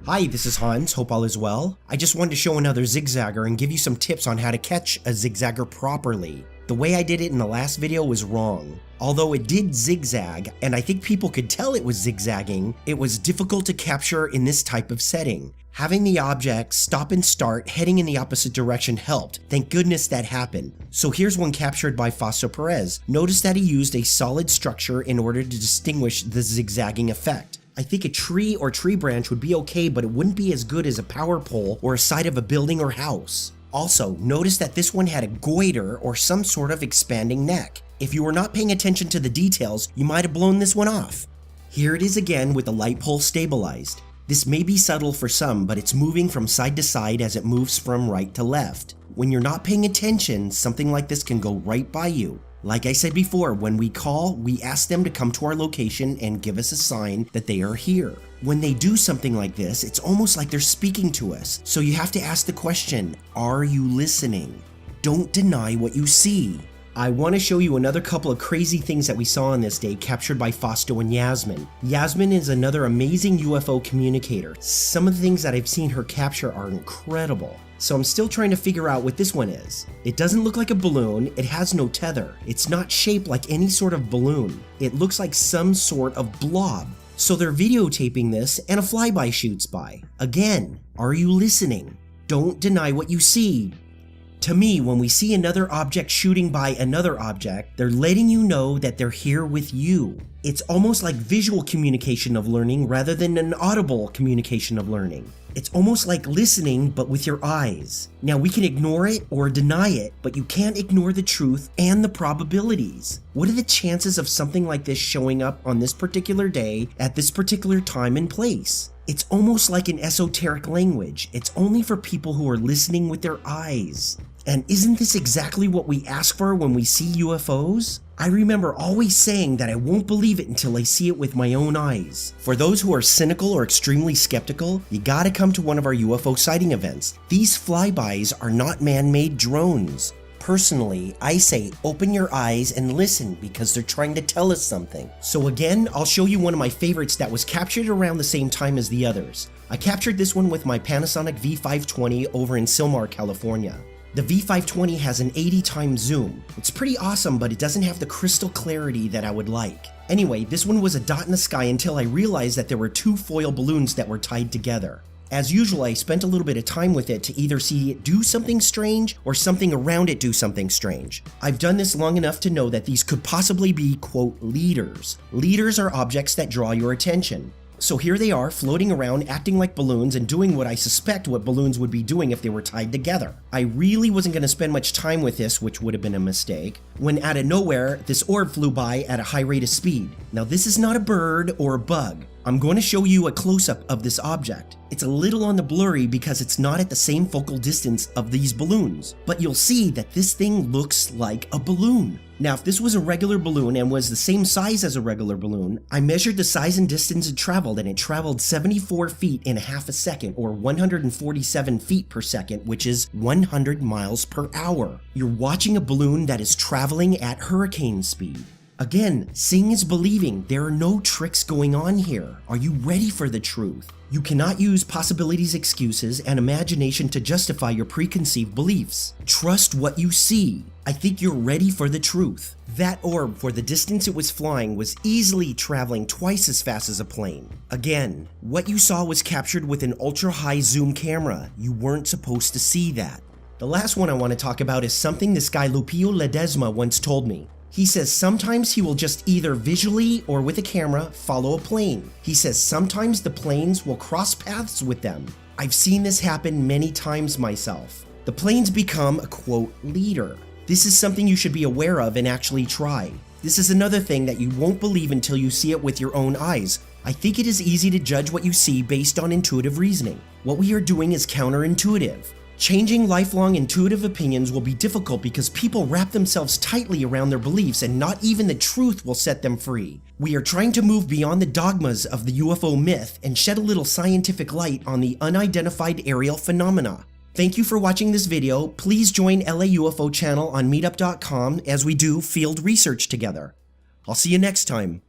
Hi, this is Hans, hope all is well. I just wanted to show another zig-zagger and give you some tips on how to catch a zig-zagger properly. The way I did it in the last video was wrong. Although it did zigzag, and I think people could tell it was zigzagging, it was difficult to capture in this type of setting. Having the object stop and start heading in the opposite direction helped. Thank goodness that happened. So here's one captured by Fausto Perez. Notice that he used a solid structure in order to distinguish the zigzagging effect. I think a tree or tree branch would be okay, but it wouldn't be as good as a power pole or a side of a building or house. Also, notice that this one had a goiter or some sort of expanding neck. If you were not paying attention to the details, you might have blown this one off. Here it is again with the light pole stabilized. This may be subtle for some, but it's moving from side to side as it moves from right to left. When you're not paying attention, something like this can go right by you. Like I said before, when we call, we ask them to come to our location and give us a sign that they are here. When they do something like this, it's almost like they're speaking to us. So you have to ask the question, are you listening? Don't deny what you see. I want to show you another couple of crazy things that we saw on this day captured by Fausto and Yasmin. Yasmin is another amazing UFO communicator. Some of the things that I've seen her capture are incredible. So I'm still trying to figure out what this one is. It doesn't look like a balloon, it has no tether. It's not shaped like any sort of balloon. It looks like some sort of blob. So they're videotaping this and a flyby shoots by. Again, are you listening? Don't deny what you see. To me, when we see another object shooting by another object, they're letting you know that they're here with you. It's almost like visual communication of learning rather than an audible communication of learning. It's almost like listening, but with your eyes. Now we can ignore it or deny it, but you can't ignore the truth and the probabilities. What are the chances of something like this showing up on this particular day at this particular time and place? It's almost like an esoteric language. It's only for people who are listening with their eyes. And isn't this exactly what we ask for when we see UFOs? I remember always saying that I won't believe it until I see it with my own eyes. For those who are cynical or extremely skeptical, you gotta come to one of our UFO sighting events. These flybys are not man-made drones. Personally, I say open your eyes and listen because they're trying to tell us something. So again, I'll show you one of my favorites that was captured around the same time as the others. I captured this one with my Panasonic V520 over in Sylmar, California. The V520 has an 80x zoom. It's pretty awesome, but it doesn't have the crystal clarity that I would like. Anyway, this one was a dot in the sky until I realized that there were two foil balloons that were tied together. As usual, I spent a little bit of time with it to either see it do something strange or something around it do something strange. I've done this long enough to know that these could possibly be, quote, leaders. Leaders are objects that draw your attention. So here they are floating around acting like balloons and doing what I suspect what balloons would be doing if they were tied together. I really wasn't going to spend much time with this, which would have been a mistake, when out of nowhere this orb flew by at a high rate of speed. Now this is not a bird or a bug. I'm going to show you a close-up of this object. It's a little on the blurry because it's not at the same focal distance of these balloons, but you'll see that this thing looks like a balloon. Now if this was a regular balloon and was the same size as a regular balloon, I measured the size and distance it traveled, and it traveled 74 feet in a half a second, or 147 feet per second, which is 100 miles per hour. You're watching a balloon that is traveling at hurricane speed. Again, seeing is believing. There are no tricks going on here. Are you ready for the truth? You cannot use possibilities, excuses, and imagination to justify your preconceived beliefs. Trust what you see. I think you're ready for the truth. That orb, for the distance it was flying, was easily traveling twice as fast as a plane. Again, what you saw was captured with an ultra-high zoom camera. You weren't supposed to see that. The last one I want to talk about is something this guy Lupillo Ledesma once told me. He says sometimes he will just either visually or with a camera follow a plane. He says sometimes the planes will cross paths with them. I've seen this happen many times myself. The planes become a, quote, leader. This is something you should be aware of and actually try. This is another thing that you won't believe until you see it with your own eyes. I think it is easy to judge what you see based on intuitive reasoning. What we are doing is counterintuitive. Changing lifelong intuitive opinions will be difficult because people wrap themselves tightly around their beliefs and not even the truth will set them free. We are trying to move beyond the dogmas of the UFO myth and shed a little scientific light on the unidentified aerial phenomena. Thank you for watching this video. Please join LA UFO Channel on meetup.com as we do field research together. I'll see you next time.